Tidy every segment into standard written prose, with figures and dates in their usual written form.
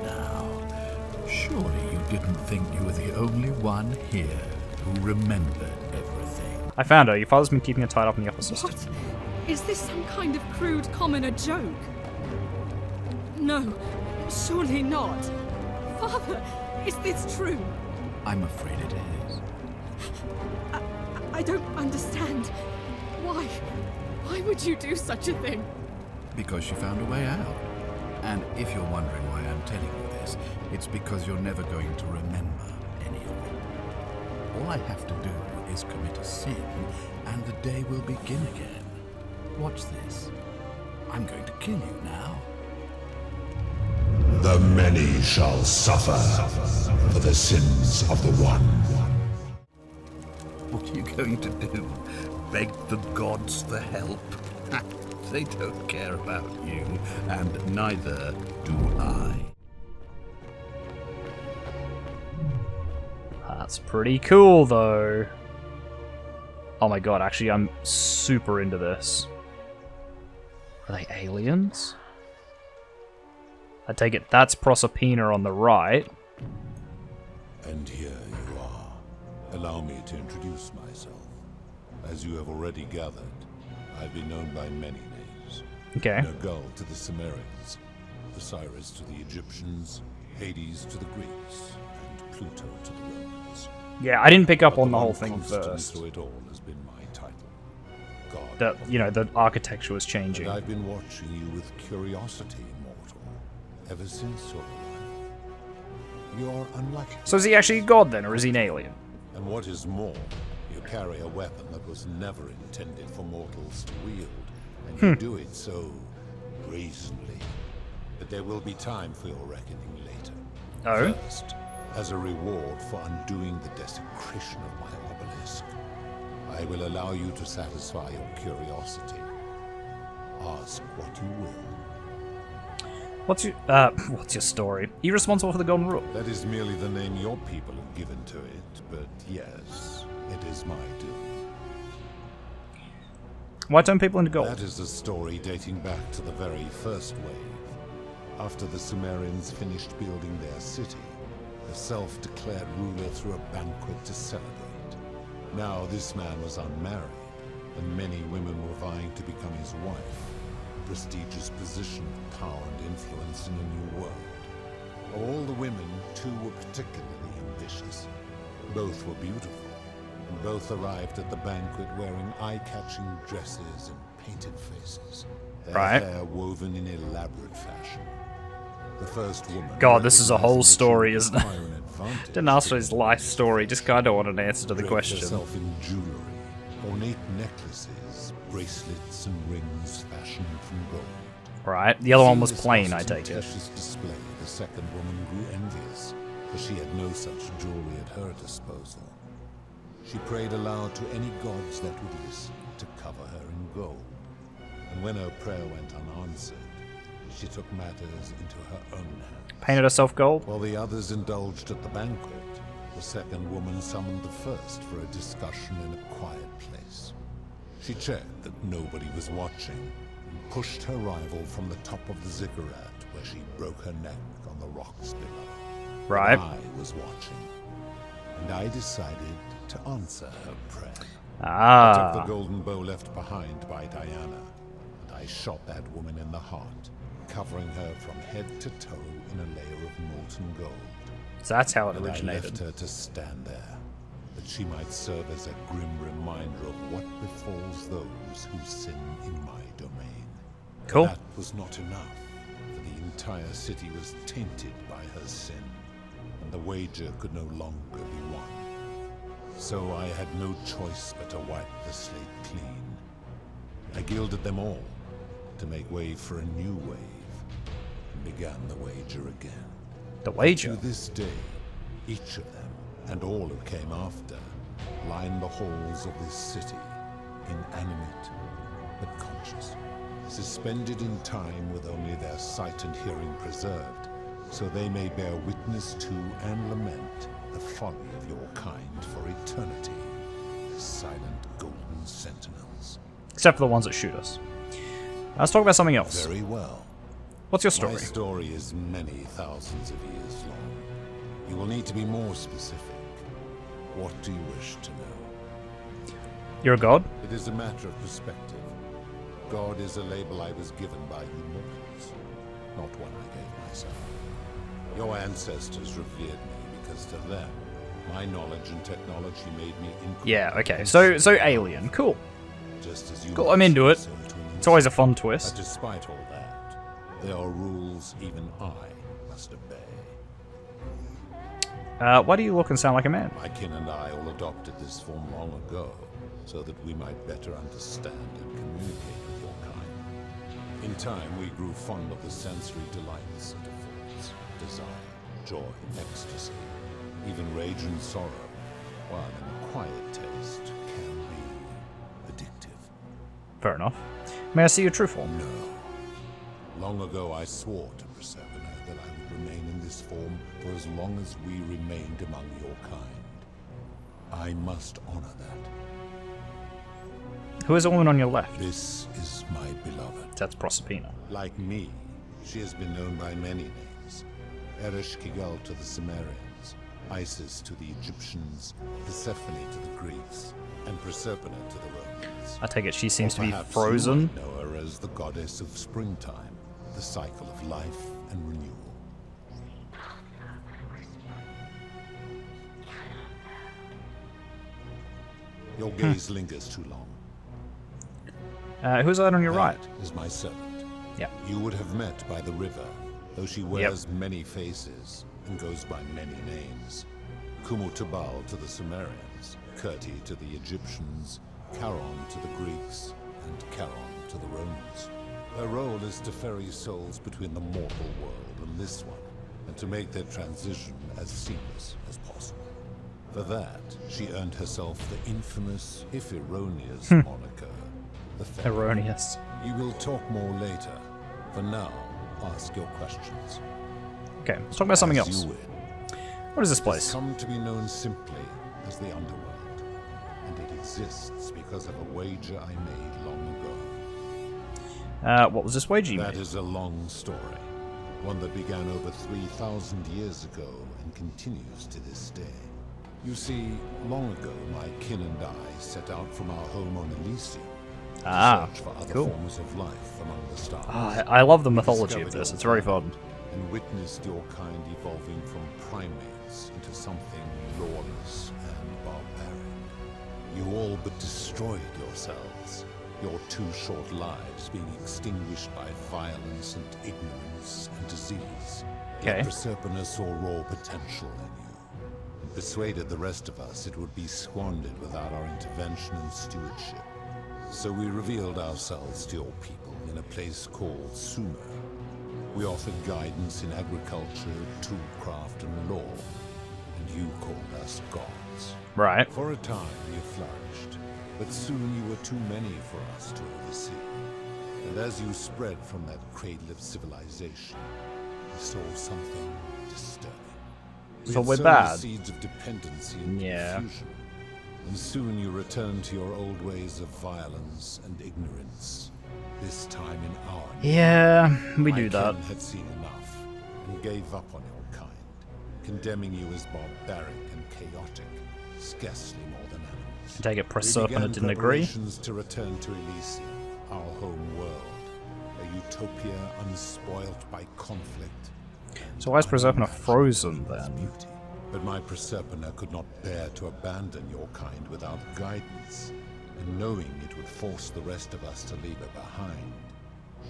now. Surely you didn't think you were the only one here who remembered everything. I found her. Your father's been keeping her tied up in the upper system. What? Is this some kind of crude commoner joke? No, surely not. Father, is this true? I'm afraid it is. I don't understand. Why? Why would you do such a thing? Because you found a way out. And if you're wondering why I'm telling you this, it's because you're never going to remember any of it. All I have to do is commit a sin, and the day will begin again. Watch this. I'm going to kill you now. The many shall suffer for the sins of the one. What are you going to do? Beg the gods for help? They don't care about you, and neither do I. That's pretty cool, though. Oh my god, actually, I'm super into this. Are they aliens? I take it that's Proserpina on the right. And here you are. Allow me to introduce myself. As you have already gathered, I've been known by many names. Okay. Nergal to the Sumerians, Osiris to the Egyptians, Hades to the Greeks, and Pluto to the Romans. Yeah, I didn't pick up on the whole one thing constant first. through it all has been my title, God. That, you know, the architecture was changing. And I've been watching you with curiosity, mortal, ever since your arrival. You're unlucky. So is he actually a god then, or is he an alien? And what is more, you carry a weapon that was never intended for mortals to wield, and you do it so brazenly. But there will be time for your reckoning later. Oh? First, as a reward for undoing the desecration of my obelisk, I will allow you to satisfy your curiosity. Ask what you will. What's your story? Are you responsible for the Golden Rule? That is merely the name your people have given to it, but yes, it is my doing. Why turn people into gold? That is a story dating back to the very first wave. After the Sumerians finished building their city, the self-declared ruler threw a banquet to celebrate. Now this man was unmarried, and many women were vying to become his wife, a prestigious position of power and influence in a new world. Of all the women, two were particularly ambitious. Both were beautiful, and both arrived at the banquet wearing eye-catching dresses and painted faces, their hair woven in elaborate fashion. The first woman. God, this is a whole recognizing story, that isn't she it? would acquire an advantage, Didn't ask for his life story, just kind of want an answer to the draped question. herself in jewelry, ornate necklaces, bracelets, and rings fashioned from gold. Right, the other one was Seeing this plain, I take it. ostentatious display, the second woman grew envious, for she had no such jewelry at her disposal. She prayed aloud to any gods that would listen to cover her in gold. And when her prayer went unanswered, she took matters into her own hands. Painted herself gold? While the others indulged at the banquet, the second woman summoned the first for a discussion in a quiet place. She checked that nobody was watching, and pushed her rival from the top of the ziggurat, where she broke her neck on the rocks below. Right. I was watching, and I decided to answer her prayer. I took the golden bow left behind by Diana, and I shot that woman in the heart, covering her from head to toe in a layer of molten gold. So that's how it And I originated. left her to stand there, that she might serve as a grim reminder of what befalls those who sin in my domain. Cool. But that was not enough, for the entire city was tainted by her sin, and the wager could no longer be won. So I had no choice but to wipe the slate clean. I gilded them all, to make way for a new wave, and began the wager again. The wager? To this day, each of them, and all who came after, line the halls of this city, inanimate but conscious, suspended in time with only their sight and hearing preserved, so they may bear witness to and lament the folly of your kind for eternity, the silent golden sentinels. Except for the ones that shoot us. Let's talk about something else. Very well. What's your My story? story is many thousands of years long. You will need to be more specific. What do you wish to know? You're a god? It is a matter of perspective. God is a label I was given by you mortals, not one I gave myself. Your ancestors revered me because to them, my knowledge and technology made me incredible. Yeah, okay. So alien. Cool. Just as you Cool, I'm into it. so to an It's always a fun but twist. despite all that, there are rules even I must obey. Why do you look and sound like a man? My kin and I all adopted this form long ago, so that we might better understand and communicate with your kind. In time, we grew fond of the sensory delights it affords: desire, joy, ecstasy, even rage and sorrow, while an acquired taste can be addictive. Fair enough. May I see your true form? No. Long ago, I swore to Persephone that I would remain in this form for as long as we remained among your kind. I must honor that. Who is the woman on your left? This is my beloved. That's Proserpina. Like me, she has been known by many names. Ereshkigal to the Sumerians, Isis to the Egyptians, Persephone to the Greeks, and Proserpina to the Romans. I take it she seems to be Perhaps frozen. You might know her as the goddess of springtime, the cycle of life and renewal. Your gaze lingers too long. Who's that on your right? That is my servant. Yeah. You would have met by the river, though she wears many faces and goes by many names. Kumutubal to the Sumerians, Kirti to the Egyptians, Charon to the Greeks, and Charon to the Romans. Her role is to ferry souls between the mortal world and this one, and to make their transition as seamless as possible. For that, she earned herself the infamous, if erroneous, moniker, the Fairy. Erroneous. You will talk more later. For now, ask your questions. Okay, let's talk about something As else. you will. What is this It's place? come to be known simply as the Underworld, and it exists because of a wager I made long ago. What was this wager you That made? is a long story, one that began over 3,000 years ago and continues to this day. You see, long ago, my kin and I set out from our home on Elysium to search for other cool. forms of life among the stars. I love the mythology Discovered of this. your It's very kind fun. And witnessed your kind evolving from primates into something lawless and barbaric. You all but destroyed yourselves, your 2 short lives being extinguished by violence and ignorance and disease. Okay. Yet Proserpina saw raw potential in you, and persuaded the rest of us it would be squandered without our intervention and stewardship. So we revealed ourselves to your people in a place called Sumer. We offered guidance in agriculture, toolcraft, and law, and you called us gods. Right. For a time, you flourished, but soon you were too many for us to oversee. And as you spread from that cradle of civilization, we saw something disturbing. We So had we're sown bad. the seeds of dependency and Yeah. confusion, and soon you returned to your old ways of violence and ignorance. This time in our name. Yeah, we My do that. kin had seen enough and gave up on your kind, condemning you as barbaric and chaotic, scarcely more than animals. Take it We Proserpina began didn't agree. preparations to return to Elysium, our home world, a utopia unspoilt by conflict. So why is Proserpina unimagined frozen with then? beauty. But my Proserpina could not bear to abandon your kind without guidance, and knowing it would force the rest of us to leave her behind,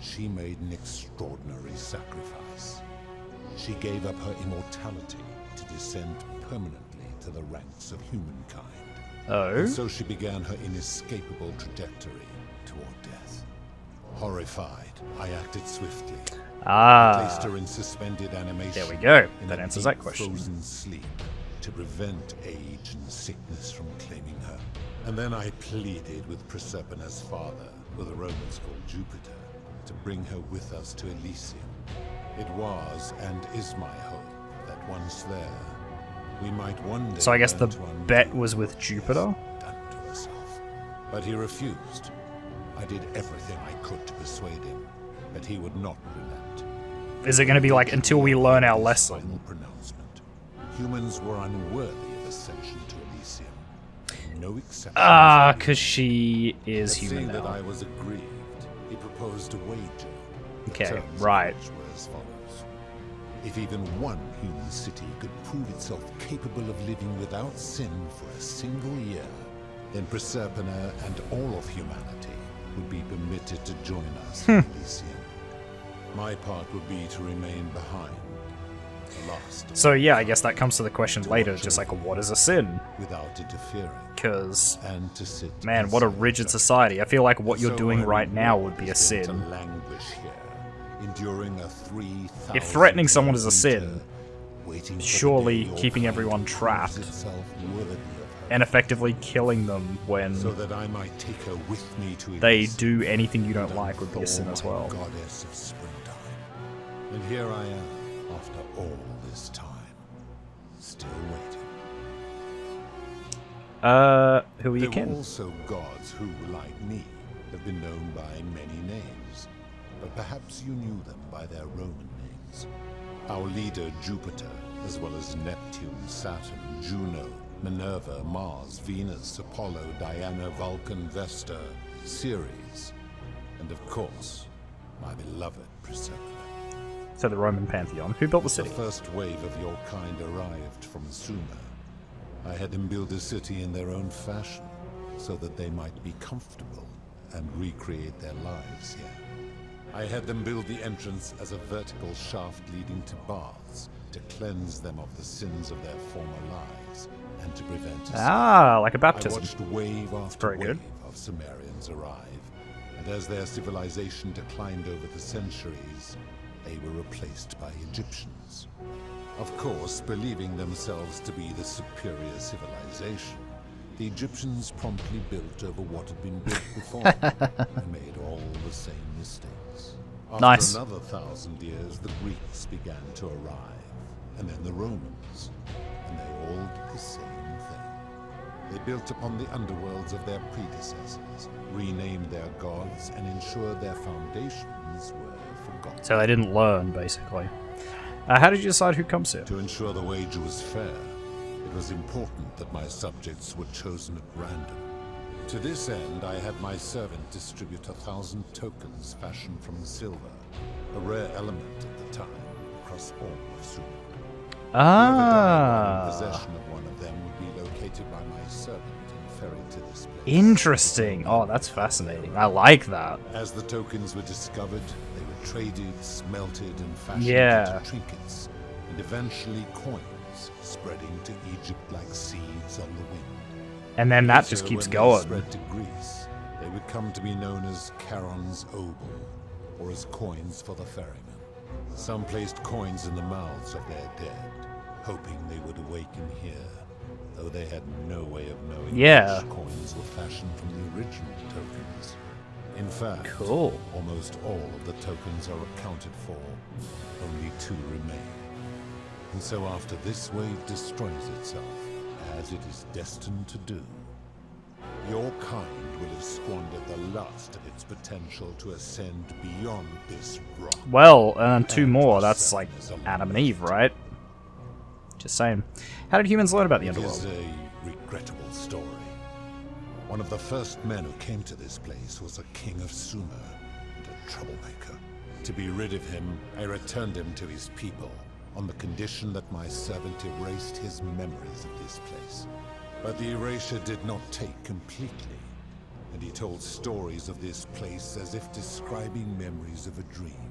she made an extraordinary sacrifice. She gave up her immortality to descend permanently to the ranks of humankind. Oh? And so she began her inescapable trajectory toward death. Horrified, I acted swiftly. Placed her in suspended animation. There we go. in That a answers deep that question. Frozen sleep to prevent age and sickness from claiming her. And then I pleaded with Proserpina's father, who the Romans called Jupiter, to bring her with us to Elysium. It was and is my hope that once there, we might one day. So I guess the learn to undo bet was with what Jupiter? she had done to herself. But he refused. I did everything I could to persuade him, but he would not relent. Is it going to be like until we learn our lesson? Final pronouncement. Humans were unworthy of ascension to Elysium. No exceptions. Ah, because she is But human seeing that now. I was aggrieved, he proposed a wager. The Okay, terms of right. which were as follows. If even one human city could prove itself capable of living without sin for a single year, then Proserpina and all of humanity would be permitted to join us in Elysium. My part would be to remain behind. The last. So yeah, I guess that comes to the question later, just like, what is a sin? Without interfering. Because, And to sit man, what a beside rigid each society. I feel like what So you're doing my right now reward would be a has been sin. To languish here, enduring a 3,000 If threatening someone is a sin, winter, waiting for the surely day your keeping kind everyone proves trapped itself worthy of her, and effectively killing them when so that I might take her with me to they Elysium, do anything you don't and like would be a sin as adore my well. Goddess of springtime. And here I am, after all this time, still waiting. Who are you There were kin? also gods who, like me, have been known by many names, but perhaps you knew them by their Roman names. Our leader Jupiter, as well as Neptune, Saturn, Juno, Minerva, Mars, Venus, Apollo, Diana, Vulcan, Vesta, Ceres, and of course, my beloved Proserpina. So the Roman pantheon. Who built the The city? first wave of your kind arrived from Sumer. I had them build a city in their own fashion, so that they might be comfortable and recreate their lives here. I had them build the entrance as a vertical shaft leading to baths, to cleanse them of the sins of their former lives, and to prevent escape. Ah, like a I baptism. watched wave after Very good. wave of Sumerians arrive, and as their civilization declined over the centuries, they were replaced by Egyptians. Of course, believing themselves to be the superior civilization, the Egyptians promptly built over what had been built before and made all the same mistakes. After Nice. another 1,000 years, the Greeks began to arrive, and then the Romans, and they all did the same thing. They built upon the underworlds of their predecessors, renamed their gods, and ensured their foundations were forgotten. So they didn't learn, basically. How did you decide who comes here? To ensure the wager was fair, it was important that my subjects were chosen at random. To this end, I had my servant distribute 1,000 tokens fashioned from silver, a rare element at the time, across all of Sumer. Whoever died while in Ah, possession of one of them would be located by my servant and ferried to this place. interesting. Oh, that's fascinating. I like that. As the tokens were discovered, they were traded, smelted, and fashioned Yeah. into trinkets, and eventually coins, spreading to Egypt like seeds on the wind. And then that Later, just keeps when they going. spread to Greece, they would come to be known as Charon's obol, or as coins for the ferryman. Some placed coins in the mouths of their dead, hoping they would awaken here, though they had no way of knowing Yeah. which coins were fashioned from the original tokens. In fact, Cool. almost all of the tokens are accounted for. Only 2 remain. And so after this wave destroys itself, as it is destined to do, your kind will have squandered the last of its potential to ascend beyond this rock. Well, and 2 more. That's like Adam and Eve, right? Just saying. How did humans learn about the It is Underworld? a regrettable story. One of the first men who came to this place was a king of Sumer and a troublemaker. To be rid of him, I returned him to his people, on the condition that my servant erased his memories of this place. But the erasure did not take completely, and he told stories of this place as if describing memories of a dream.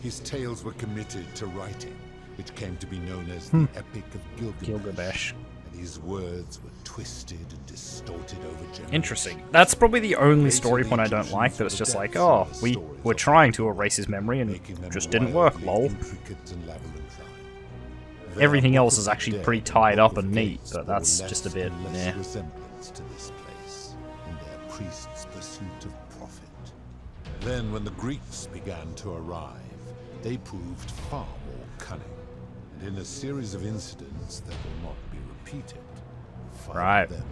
His tales were committed to writing, which came to be known as the Epic of Gilgamesh. and his words were twisted and distorted over generations. Interesting. That's probably the only story point I don't like, that it's just like, oh, we were trying to erase his memory and making them it just didn't work, wildly lol. intricate and labyrinthine. Everything Their else book is of actually dead pretty and tied book up of and neat, gates but bore that's less just a bit, and less meh. resemblance to this place in their priests' pursuit of profit. Then, when the Greeks began to arrive, they proved far more cunning, and in a series of incidents that will not be repeated, 5 Right. of them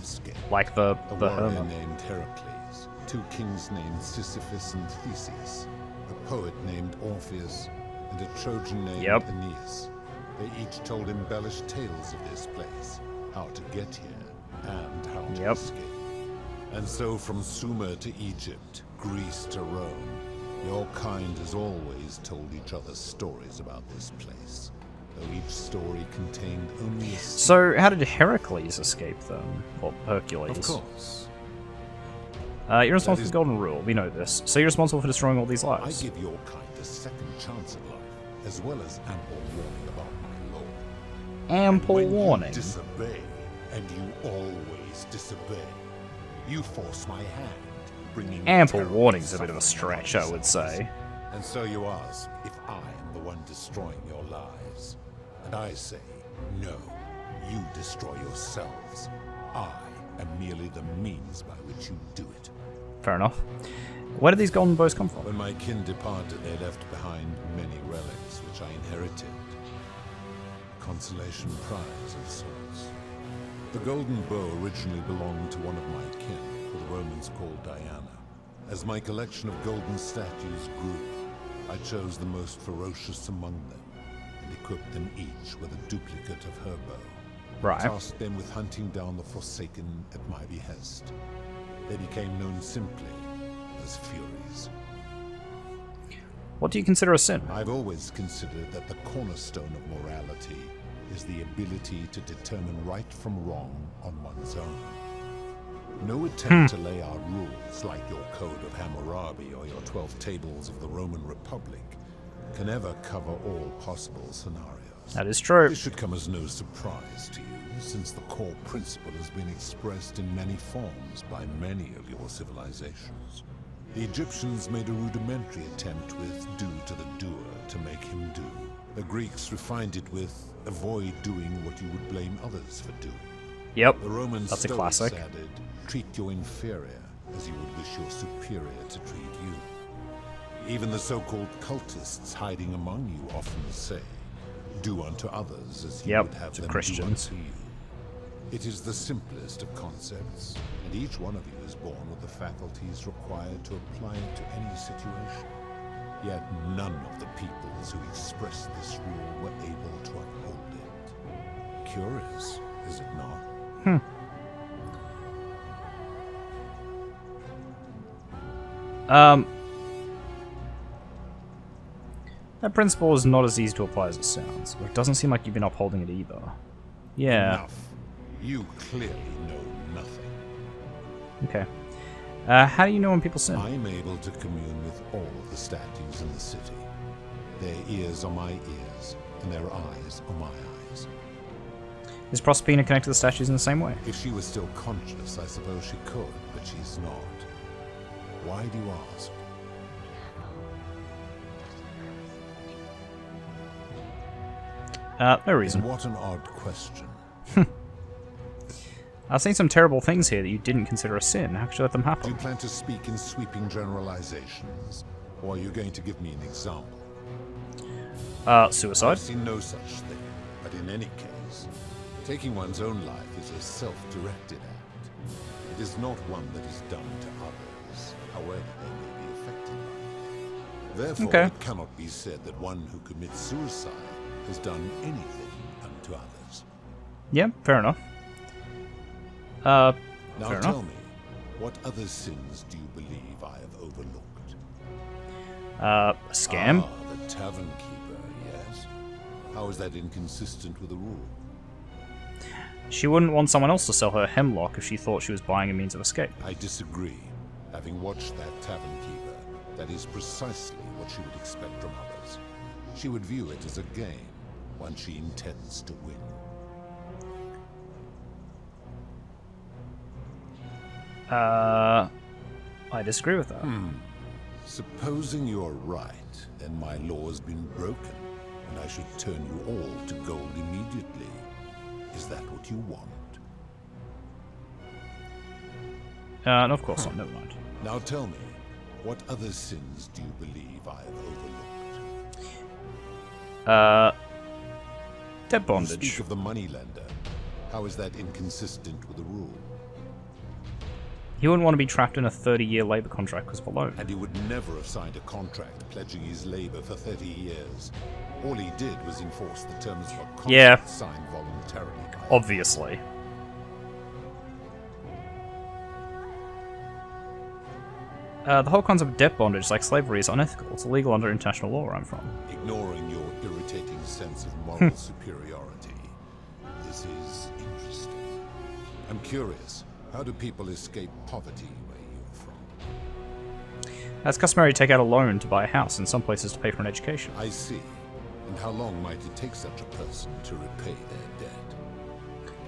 escaped. Like the A warrior Herma. named Heracles, 2 kings named Sisyphus and Theseus, a poet named Orpheus, and a Trojan named Yep. Aeneas. They each told embellished tales of this place, how to get here, and how to Yep. escape. And so from Sumer to Egypt, Greece to Rome, your kind has always told each other stories about this place, though each story contained only a So, how did Heracles escape them? Or Hercules? Of course. You're responsible for is- the Golden Rule. We know this. So you're responsible for destroying all these I lives. give your kind a second chance at life, as well as ample warning about my law. Ample When warning. you disobey, and you always disobey, you force my hand, bringing Ample terrible warning's a bit of a suffering stretch, upon I would say. yourselves. And so you ask if I am the one destroying your lives. And I say, no, you destroy yourselves. I am merely the means by which you do it. Fair enough. Where did these golden bows come from? When my kin departed, they left behind many relics which I inherited. A consolation prize of sorts. The golden bow originally belonged to one of my kin, who the Romans called Diana. As my collection of golden statues grew, I chose the most ferocious among them, and equipped them each with a duplicate of her bow. Right. Tasked them with hunting down the Forsaken at my behest. They became known simply as Furies. What do you consider a sin? I've always considered that the cornerstone of morality is the ability to determine right from wrong on one's own. No attempt to lay out rules like your Code of Hammurabi or your 12 Tables of the Roman Republic can ever cover all possible scenarios. That is true. This should come as no surprise to you, since the core principle has been expressed in many forms by many of your civilizations. The Egyptians made a rudimentary attempt with do to the doer to make him do. The Greeks refined it with avoid doing what you would blame others for doing. Yep. The Roman That's a Stoics classic. added, treat your inferior as you would wish your superior to treat you. Even the so-called cultists hiding among you often say, do unto others as you Yep, would have to them Christians. do unto you. It is the simplest of concepts, and each one of you is born with the faculties required to apply it to any situation. Yet none of the peoples who expressed this rule were able to uphold it. Curious, is it not? That principle is not as easy to apply as it sounds. Or it doesn't seem like you've been upholding it either. Yeah. Enough. You clearly know nothing. Okay. How do you know when people sin? I'm able to commune with all of the statues in the city. Their ears are my ears, and their eyes are my eyes. Is Proserpina connected to the statues in the same way? If she was still conscious, I suppose she could, but she's not. Why do you ask? No reason. And what an odd question. I've seen some terrible things here that you didn't consider a sin. How could you let them Do you happen? plan to speak in sweeping generalizations, or are you going to give me an example? Suicide? I've seen no such thing, but in any case, taking one's own life is a self-directed act. It is not one that is done to others, however they may be affected by it. Therefore, Okay. it cannot be said that one who commits suicide has done anything unto others. Yeah, fair enough. Now Fair tell enough. me, what other sins do you believe I have overlooked? A scam? Ah, the tavern keeper, yes. How is that inconsistent with the rule? She wouldn't want someone else to sell her hemlock if she thought she was buying a means of escape. I disagree. Having watched that tavern keeper, that is precisely what she would expect from others. She would view it as a game, one she intends to win. I disagree with that. Supposing you're right, then my law has been broken, and I should turn you all to gold immediately. Is that what you want? No, of course not. Never mind. Now tell me, what other sins do you believe I have overlooked? Debt You bondage. speak of the moneylender. How is that inconsistent with the rule? He wouldn't want to be trapped in a 30-year labor contract because of a loan. And he would never have signed a contract pledging his labor for 30 years. All he did was enforce the terms of a contract Yeah. signed voluntarily by him. Obviously. The whole concept of debt bondage, like slavery, is unethical. It's illegal under international law where I'm from. Ignoring your irritating sense of moral superiority. This is interesting. I'm curious. How do people escape poverty where you're from? It's customary to take out a loan to buy a house, in some places to pay for an education. I see. And how long might it take such a person to repay their debt?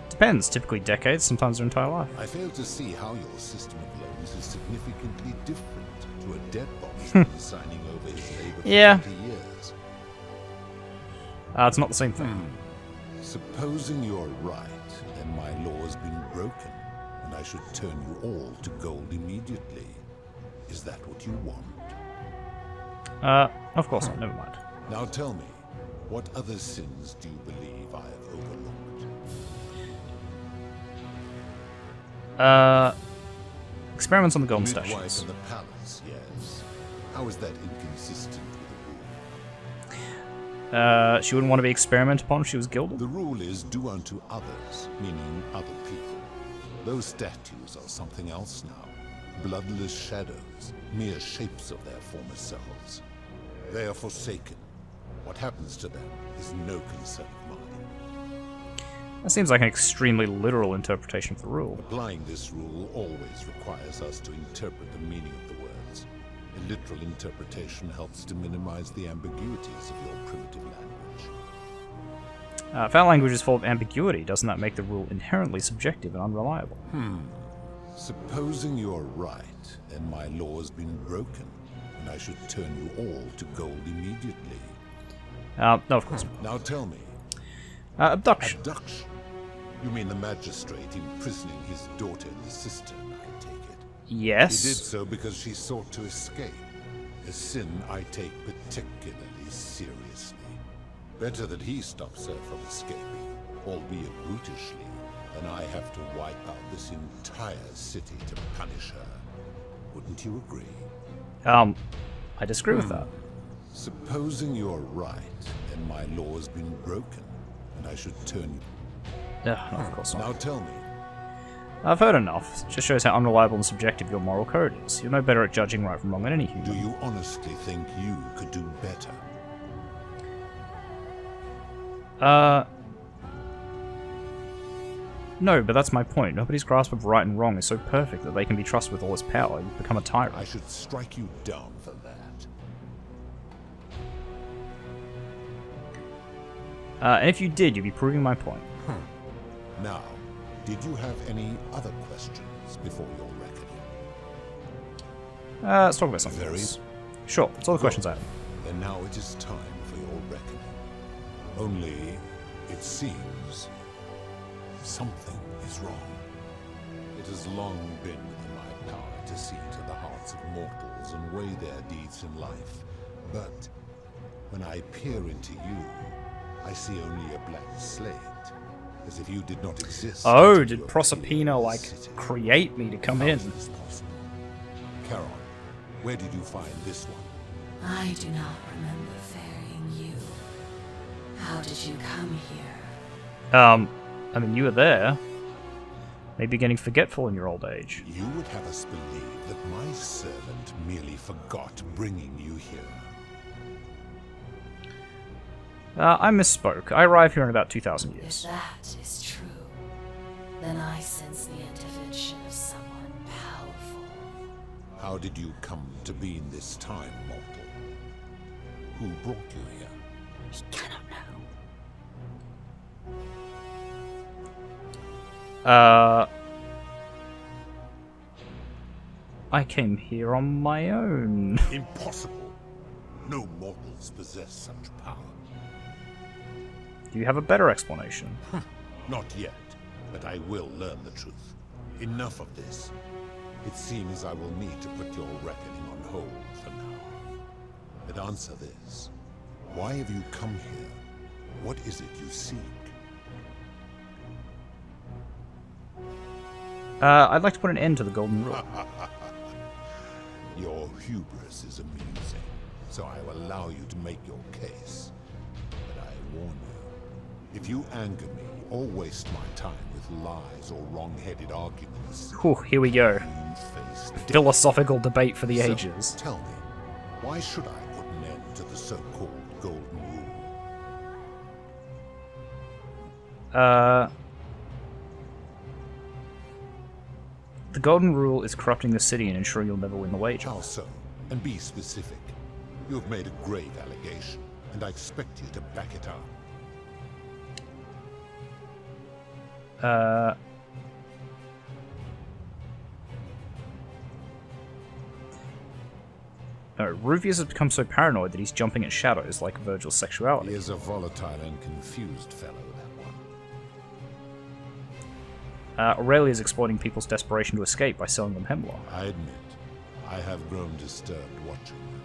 Depends. Typically decades, sometimes their entire life. I fail to see how your system of loans is significantly different to a debt bondsman signing over his labor for Yeah. 20 years. It's not the same thing. Supposing you're right, then my law has been broken, and I should turn you all to gold immediately. Is that what you want? Of course not. Never mind. Now tell me, what other sins do you believe I have overlooked? Experiments on the golden Midwife statues. in the palace, yes. How is that inconsistent with the rule? She wouldn't want to be experimented upon if she was gilded. The rule is do unto others, meaning other people. Those statues are something else now. Bloodless shadows, mere shapes of their former selves. They are forsaken. What happens to them is no concern of mine. That seems like an extremely literal interpretation of the rule. Applying this rule always requires us to interpret the meaning of the words. A literal interpretation helps to minimize the ambiguities of your primitive language. If our language is full of ambiguity, doesn't that make the rule inherently subjective and unreliable? Supposing you're right, then my law has been broken, and I should turn you all to gold immediately. No, of course not. Now tell me, Abduction. abduction? You mean the magistrate imprisoning his daughter in the cistern, I take it? Yes. He did so because she sought to escape. A sin I take particularly seriously. Better that he stops her from escaping, albeit brutishly, than I have to wipe out this entire city to punish her. Wouldn't you agree? I disagree with that. Supposing you're right, then my law has been broken, and I should turn... No, of course not. Now tell me, I've heard enough. It just shows how unreliable and subjective your moral code is. You're no better at judging right from wrong than any human. do you honestly think you could do better? No, but that's my point. Nobody's grasp of right and wrong is so perfect that they can be trusted with all this power. You become a tyrant. I should strike you down for that. And if you did, you'd be proving my point. Now, did you have any other questions before your reckoning? Let's talk about something Very- else. Sure, that's all the questions I have. Then now it is time for your reckoning. Only, it seems, something is wrong. It has long been within my power to see into the hearts of mortals and weigh their deeds in life. But when I peer into you, I see only a blank slate, as if you did not exist. Oh, until did you Proserpina, appeared like, in the city. create me to come How in? is this possible? Charon, where did you find this one? I do not remember ferrying you. How did you come here? I mean, you were there. Maybe getting forgetful in your old age. You would have us believe that my servant merely forgot bringing you here. I misspoke. I arrived here in about 2,000 If years. that is true, then I sense the intervention of someone powerful. How did you come to be in this time, mortal? Who brought you here? We cannot know. I came here on my own. Impossible. No mortals possess such power. Do you have a better explanation? Not yet, but I will learn the truth. Enough of this. It seems I will need to put your reckoning on hold for now. But answer this. Why have you come here? What is it you seek? I'd like to put an end to the Golden Rule. Your hubris is amusing, so I will allow you to make your case. But I warn you, if you anger me or waste my time with lies or wrong-headed arguments, Whew, here we go. you face death. Philosophical debate for the So, ages. tell me, why should I put an end to the so-called Golden Rule? The Golden Rule is corrupting the city and ensuring you'll never win the wager. How so? And be specific. You have made a grave allegation, and I expect you to back it up. No, Ruvius has become so paranoid that he's jumping at shadows like Virgil's sexuality. He is a volatile and confused fellow, that one. Aurelia is exploiting people's desperation to escape by selling them hemlock. I admit, I have grown disturbed watching them.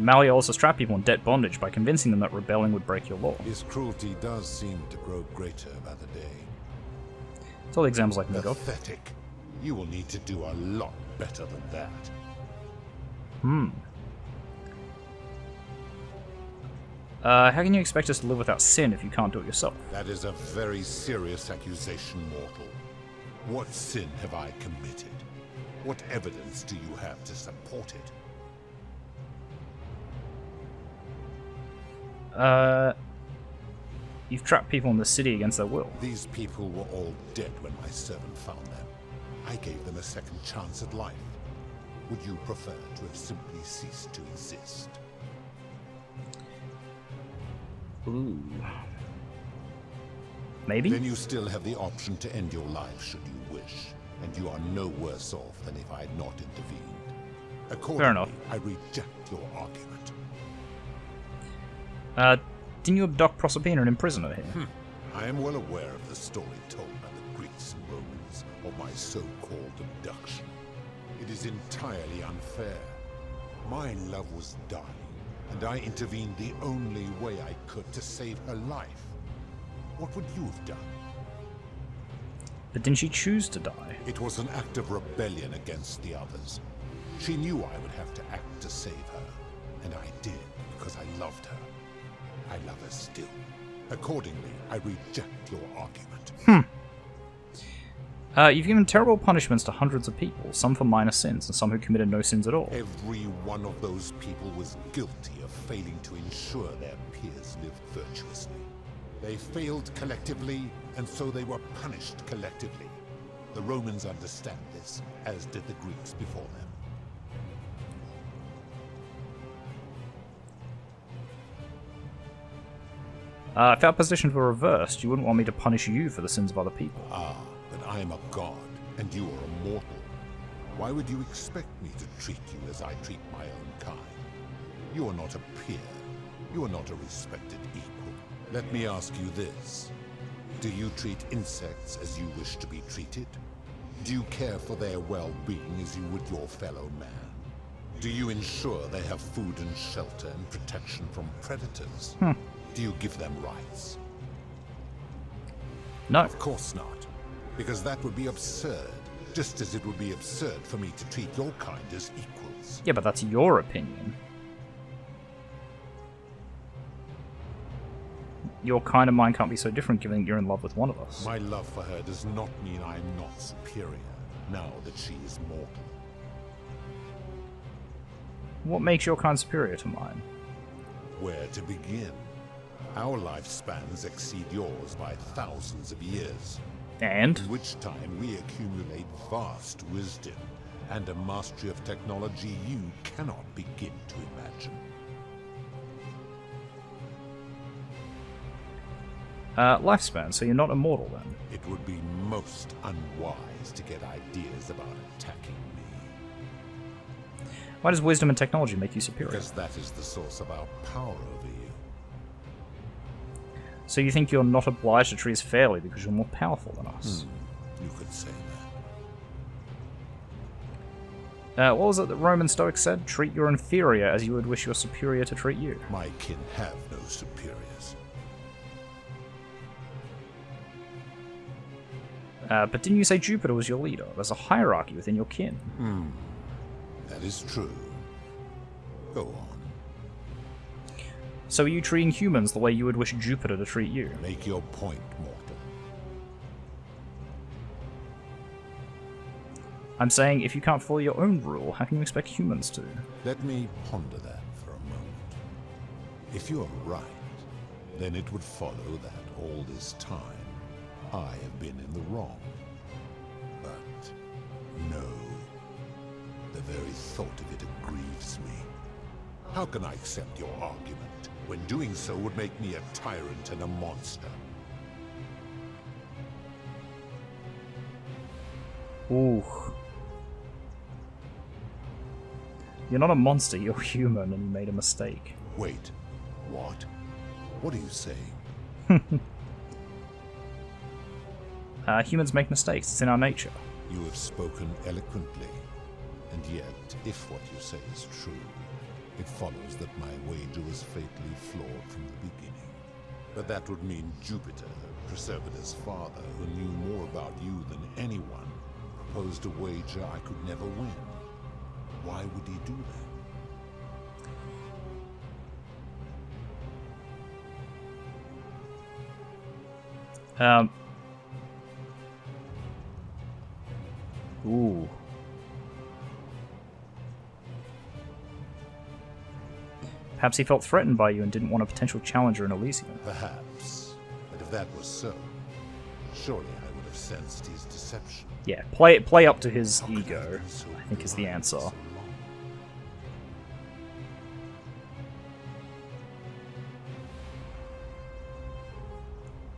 Malleolus has trapped people in debt bondage by convincing them that rebelling would break your law. His cruelty does seem to grow greater by the day. It's all the examples like Murdoch. Pathetic. You will need to do a lot better than that. How can you expect us to live without sin if you can't do it yourself? That is a very serious accusation, mortal. What sin have I committed? What evidence do you have to support it? You've trapped people in the city against their will. These people were all dead when my servant found them. I gave them a second chance at life. Would you prefer to have simply ceased to exist? Ooh. Maybe? Then you still have the option to end your life should you wish, and you are no worse off than if I had not intervened. Accordingly, Fair enough. I reject your argument. Didn't you abduct Proserpina and imprison her here? I am well aware of the story told by the Greeks and Romans of my so-called abduction. It is entirely unfair. My love was dying, and I intervened the only way I could to save her life. What would you have done? But didn't she choose to die? It was an act of rebellion against the others. She knew I would have to act to save her, and I did because I loved her. I love her still. Accordingly, I reject your argument. You've given terrible punishments to hundreds of people, some for minor sins, and some who committed no sins at all. Every one of those people was guilty of failing to ensure their peers lived virtuously. They failed collectively, and so they were punished collectively. The Romans understand this, as did the Greeks before them. If our positions were reversed, you wouldn't want me to punish you for the sins of other people. Ah, but I am a god, and you are a mortal. Why would you expect me to treat you as I treat my own kind? You are not a peer. You are not a respected equal. Let me ask you this. Do you treat insects as you wish to be treated? Do you care for their well-being as you would your fellow man? Do you ensure they have food and shelter and protection from predators? Do you give them rights? No. Of course not. Because that would be absurd. Just as it would be absurd for me to treat your kind as equals. Yeah, but that's your opinion. Your kind and mine can't be so different given that you're in love with one of us. My love for her does not mean I am not superior, now that she is mortal. What makes your kind superior to mine? Where to begin? Our lifespans exceed yours by thousands of years, And? in which time we accumulate vast wisdom and a mastery of technology you cannot begin to imagine. Lifespan, so you're not immortal then? It would be most unwise to get ideas about attacking me, Why does wisdom and technology make you superior? because that is the source of our power over you. So you think you're not obliged to treat us fairly because you're more powerful than us? You could say What was it that Roman Stoics said? Treat your inferior as you would wish your superior to treat you. that. My kin have no superiors. But didn't you say Jupiter was your leader? There's a hierarchy within your kin. That is true. Go on. So are you treating humans the way you would wish Jupiter to treat you? Make your point, mortal. I'm saying if you can't follow your own rule, how can you expect humans to? Let me ponder that for a moment. If you are right, then it would follow that all this time I have been in the wrong. But no. The very thought of it grieves me. How can I accept your argument when doing so would make me a tyrant and a monster? Ooh. You're not a monster, you're human, and you made a mistake. Wait, what? What are you saying? Humans make mistakes, it's in our nature. You have spoken eloquently, and yet, if what you say is true, it follows that my wager was fatally flawed from the beginning. But that would mean Jupiter, Preservator's father, who knew more about you than anyone, proposed a wager I could never win. Why would he do that? Ooh. Perhaps he felt threatened by you and didn't want a potential challenger in Elysium. Perhaps. But if that was so, surely I would have sensed his deception. Yeah, play up to his How could I ego, be so I think is the blind answer. so long?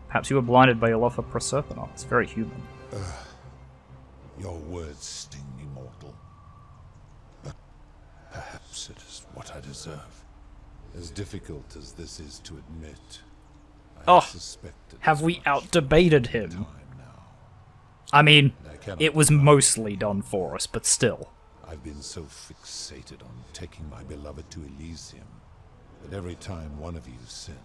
Perhaps you were blinded by your love for Proserpina. It's very human. Your words sting me, mortal. But perhaps it is what I deserve. As difficult as this is to admit, I suspected have as we much out-debated for a him? time now. I mean, I cannot it was deny mostly done for us, but still. I've been so fixated on taking my beloved to Elysium that every time one of you sinned,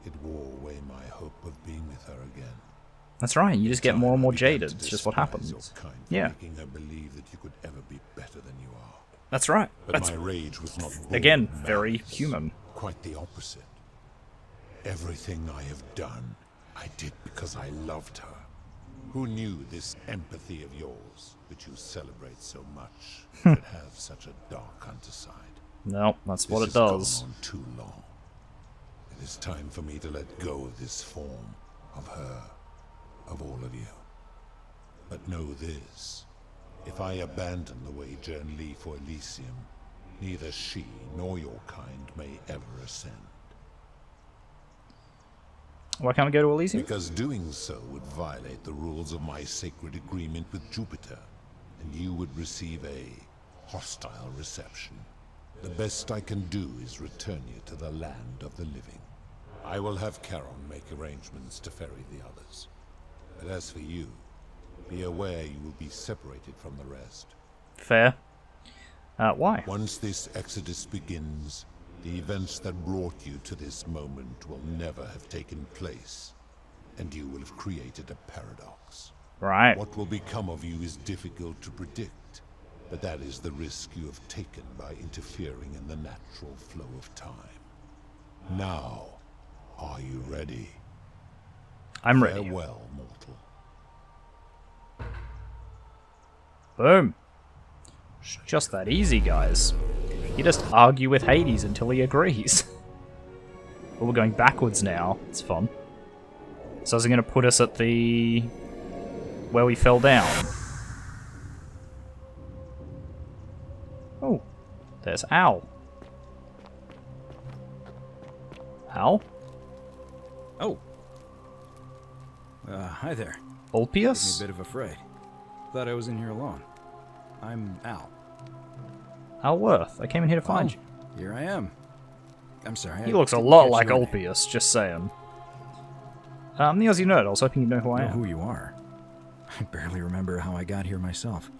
it wore away my hope of being with her again. That's right, you just get more and more I began jaded. to It's just what despise your happens. kind for Yeah. making her believe that you could ever be better than you are. That's right. But That's, my rage was not born again, of very malice. human. Quite the opposite. Everything I have done, I did because I loved her. Who knew this empathy of yours, which you celebrate so much, could have such a dark underside? No, that's what it This has does. gone on too long. It is time for me to let go of this form, of her, of all of you. But know this. If I abandon the wager and leave for Elysium, neither she nor your kind may ever ascend. Why can't we go to Elysium? Because doing so would violate the rules of my sacred agreement with Jupiter, and you would receive a hostile reception. The best I can do is return you to the land of the living. I will have Charon make arrangements to ferry the others. But as for you, be aware you will be separated from the rest. Fair. Why? Once this exodus begins, the events that brought you to this moment will never have taken place, and you will have created a paradox. Right. What will become of you is difficult to predict, but that is the risk you have taken by interfering in the natural flow of time. Now, are you ready? I'm ready. Farewell, mortal. Boom. It's just that easy, guys. You just argue with Hades until he agrees. But we're going backwards now. It's fun. So is it going to put us at the... where we fell down? Oh. There's Al. Al? Oh. Hi there. Ulpius? Gave me a bit of a fray. Thought I was in here alone. I'm Al. Al Worth. I came in here to find you. Here I am. I'm sorry. He I looks a didn't lot catch like your name. Ulpius, just saying. I'm the Aussie Nerd. I was hoping you'd know who I Know am. who you are. I barely remember how I got here myself.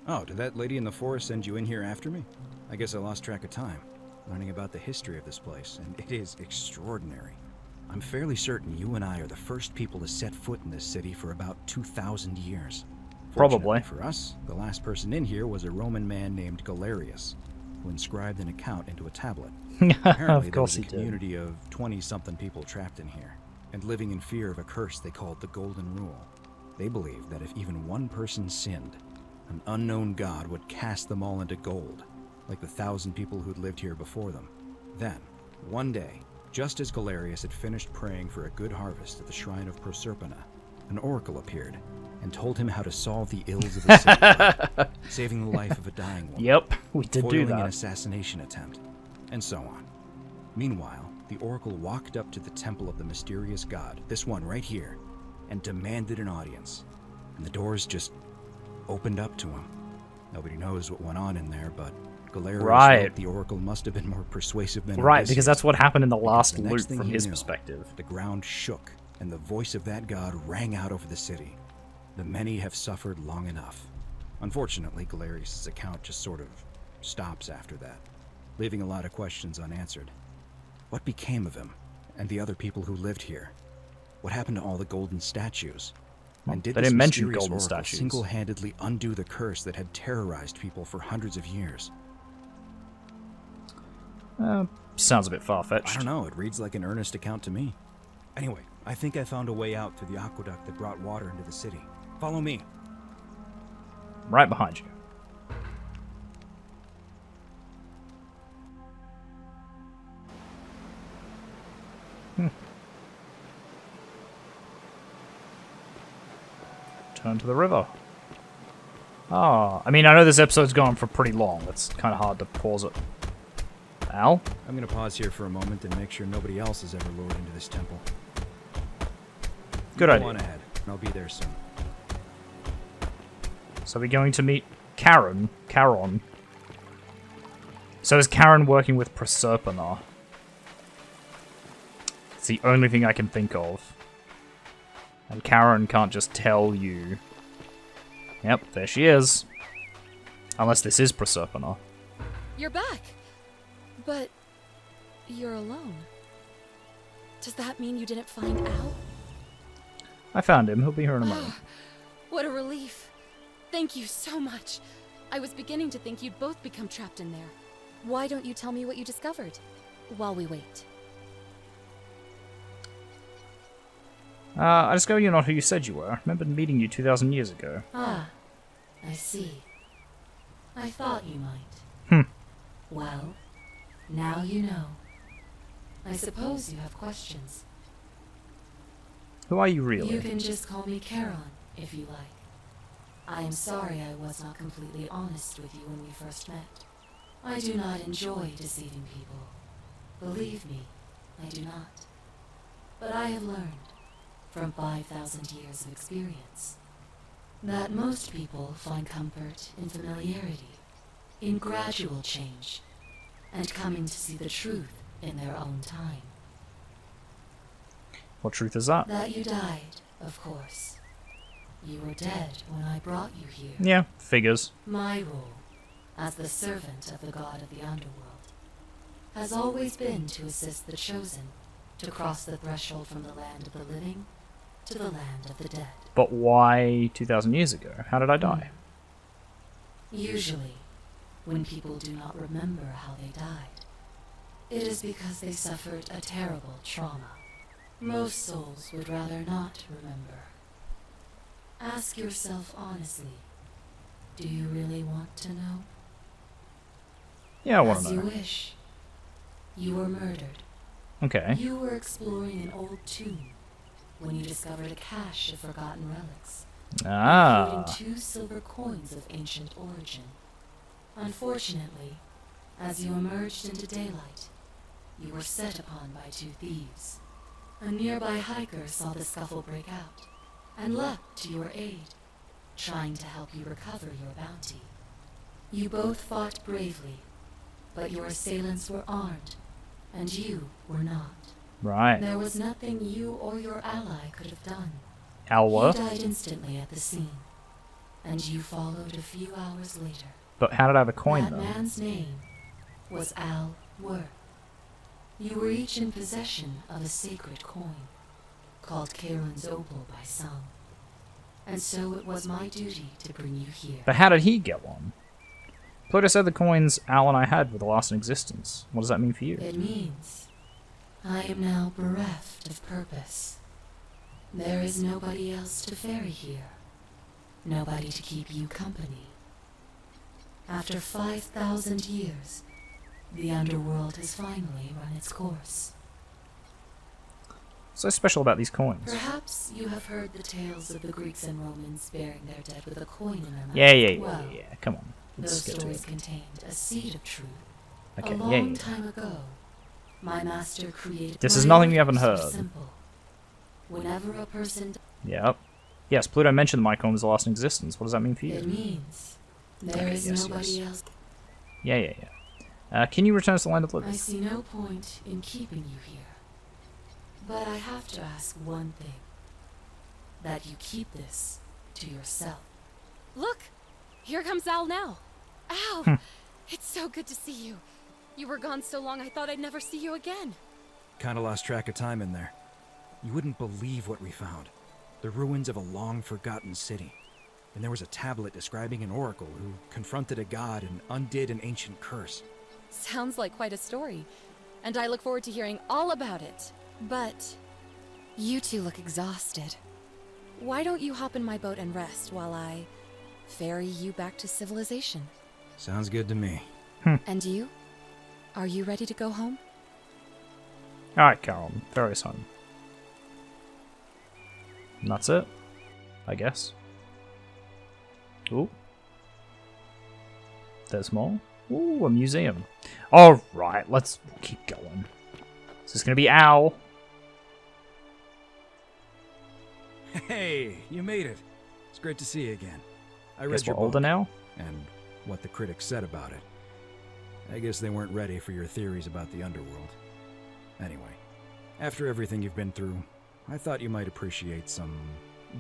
Oh, did that lady in the forest send you in here after me? I guess I lost track of time, learning about the history of this place, and it is extraordinary. I'm fairly certain you and I are the first people to set foot in this city for about 2,000 years. Probably. Fortunately for us, the last person in here was a Roman man named Galerius, who inscribed an account into a tablet. Apparently, Of there was course a he did. community of 20-something people trapped in here, and living in fear of a curse they called the Golden Rule. They believed that if even one person sinned, an unknown god would cast them all into gold, like the 1,000 people who'd lived here before them. Then, one day, just as Galerius had finished praying for a good harvest at the shrine of Proserpina, an oracle appeared and told him how to solve the ills of the city, saving the life of a dying woman, Yep, we did do foiling an that. assassination attempt, and so on. Meanwhile, the oracle walked up to the temple of the mysterious god, this one right here, and demanded an audience. And the doors just opened up to him. Nobody knows what went on in there, but Galerius Right. wrote the oracle must have been more persuasive than Right, Odysseus, because that's what happened in the because last the next loop thing from he his knew, perspective. the ground shook, and the voice of that god rang out over the city. The many have suffered long enough. Unfortunately, Galerius' account just sort of stops after that, leaving a lot of questions unanswered. What became of him, and the other people who lived here? What happened to all the golden statues? And did they this didn't mention mysterious golden oracle statues. single-handedly undo the curse that had terrorized people for hundreds of years? Sounds a bit I far-fetched. don't know, it reads like an earnest account to me. Anyway, I think I found a way out through the aqueduct that brought water into the city. Follow me. Right behind you. Turn to the river. Ah, I mean, I know this episode's gone for pretty long. It's kind of hard to pause it. Al? I'm gonna pause here for a moment and make sure nobody else has ever lured into this temple. Good Go idea. on ahead. I'll be there soon. So we're going to meet Charon. So is Charon working with Proserpina? It's the only thing I can think of. And Charon can't just tell you. Yep, there she is. Unless this is Proserpina. You're back. But you're alone. Does that mean you didn't find Al? I found him. He'll be here in a moment. What a relief. Thank you so much. I was beginning to think you'd both become trapped in there. Why don't you tell me what you discovered while we wait? I discovered you're not who you said you were. I remember meeting you 2,000 years ago. Ah, I see. I thought you might. Well, now you know. I suppose you have questions. Who are you really? You can just call me Charon, if you like. I am sorry I was not completely honest with you when we first met. I do not enjoy deceiving people. Believe me, I do not. But I have learned, from 5,000 years of experience, that most people find comfort in familiarity, in gradual change, and coming to see the truth in their own time. What truth is that? That you died, of course. You were dead when I brought you here. Yeah, figures. My role, as the servant of the god of the Underworld, has always been to assist the chosen to cross the threshold from the land of the living to the land of the dead. But why 2,000 years ago? How did I die? Usually, when people do not remember how they died, it is because they suffered a terrible trauma. Most souls would rather not remember. Ask yourself honestly, do you really want to know? Yeah, I want As to you know. wish. You were murdered. Okay. You were exploring an old tomb when you discovered a cache of forgotten relics, Ah. including 2 silver coins of ancient origin. Unfortunately, as you emerged into daylight, you were set upon by 2 thieves. A nearby hiker saw the scuffle break out and leapt to your aid, trying to help you recover your bounty. You both fought bravely, but your assailants were armed, and you were not. Right. There was nothing you or your ally could have done. Alwa. He died instantly at the scene, and you followed a few hours later. But how did I have a coin That then? man's name was Al Worth. You were each in possession of a sacred coin, called Charon's Opal by some. And so it was my duty to bring you here. But how did he get one? Pluto said the coins Al and I had were the last in existence. What does that mean for you? It means I am now bereft of purpose. There is nobody else to ferry here. Nobody to keep you company. After 5,000 years, the Underworld has finally run its course. What's so special about these coins? Perhaps you have heard the tales of the Greeks and Romans burying their dead with a coin in their mouth. Yeah. Come on. Let's Those get to stories it. contained a seed of truth. Okay, A long time ago, my master created. This is my nothing you haven't orders were heard. Simple. Whenever a person, Yep. Yes, Pluto mentioned the coin was the last in existence. What does that mean for it you? means there Okay, is yes, nobody yes. else. Yeah. Can you return us to the land of I liberty? see no point in keeping you here. But I have to ask one thing. That you keep this to yourself. Look! Here comes Al now. Al! It's so good to see you. You were gone so long I thought I'd never see you again. Kinda lost track of time in there. You wouldn't believe what we found. The ruins of a long-forgotten city. And there was a tablet describing an oracle who confronted a god and undid an ancient curse. Sounds like quite a story. And I look forward to hearing all about it. But you two look exhausted. Why don't you hop in my boat and rest while I ferry you back to civilization? Sounds good to me. And you? Are you ready to go home? Alright, Carol. Ferry us home. And that's it. I guess. Ooh. There's more. Ooh, a museum. Alright, let's keep going. Is this gonna be Al? Hey, you made it. It's great to see you again. I read Guess your we're older book, now? and what the critics said about it. I guess they weren't ready for your theories about the Underworld. Anyway, after everything you've been through, I thought you might appreciate some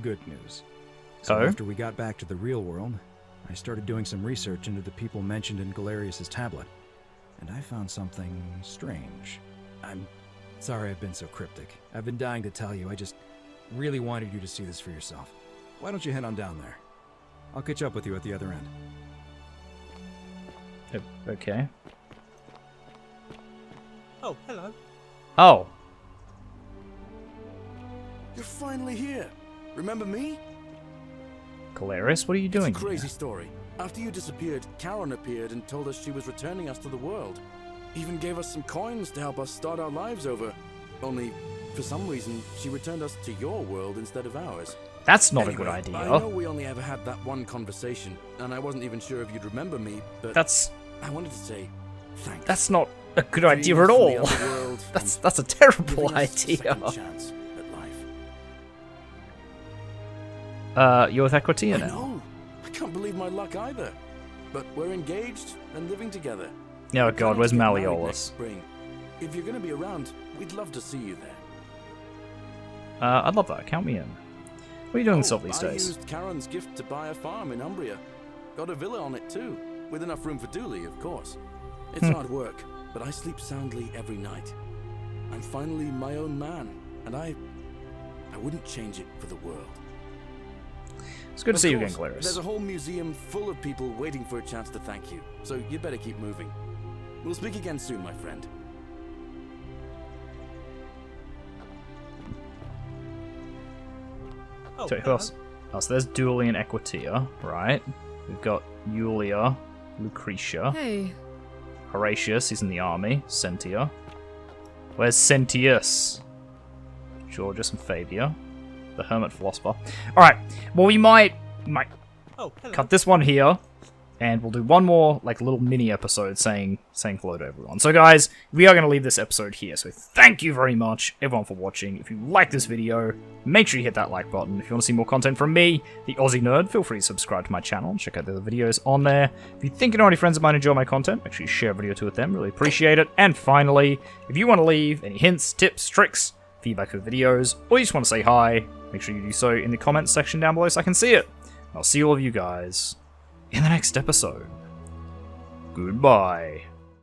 good news. So Oh? after we got back to the real world, I started doing some research into the people mentioned in Galerius's tablet, and I found something strange. I'm sorry I've been so cryptic. I've been dying to tell you. I just really wanted you to see this for yourself. Why don't you head on down there? I'll catch up with you at the other end. Okay. Oh, hello. Oh. You're finally here. Remember me? Galerius, what are you doing It's a crazy here? story. After you disappeared, Charon appeared and told us she was returning us to the world. Even gave us some coins to help us start our lives over. Only, for some reason, she returned us to your world instead of ours. That's not Anyway, a good idea. I know we only ever had that one conversation, and I wasn't even sure if you'd remember me, but That's I wanted to say thanks. that's not a good Freeing idea us at from the all. Underworld That's a and terrible giving us a idea. second chance at life. You're with Equitia I now. know. I can't believe my luck either. But we're engaged and living together. Oh We're god, planning where's to get married Malleolus? next spring. If you're going to be around, we'd love to see you there. I'd love that. Count me in. What are you doing yourself these I days? used Charon's gift to buy a farm in Umbria. Got a villa on it too, with enough room for Dooley, of course. It's hard work, but I sleep soundly every night. I'm finally my own man, and I wouldn't change it for the world. It's good to Of see you again, course, There's Galerius. a whole museum full of people waiting for a chance to thank you, so you better keep moving. We'll speak again soon, my friend. Oh, So who else? Oh, so there's Dooley and Equitia, right? We've got Yulia, Lucretia, Hey. Horatius, he's in the army, Sentia. Where's Sentius? Georgius and Fabia. The Hermit Philosopher. Alright, well we might Oh, hello. cut this one here, and we'll do one more like little mini episode saying hello to everyone. So guys, we are going to leave this episode here, so thank you very much everyone for watching. If you like this video, make sure you hit that like button. If you want to see more content from me, the Aussie Nerd, feel free to subscribe to my channel and check out the other videos on there. If you think you know any friends of mine enjoy my content, make sure you share a video or two with them, really appreciate it. And finally, if you want to leave any hints, tips, tricks, feedback for the videos, or you just want to say hi, make sure you do so in the comments section down below so I can see it. I'll see all of you guys in the next episode. Goodbye.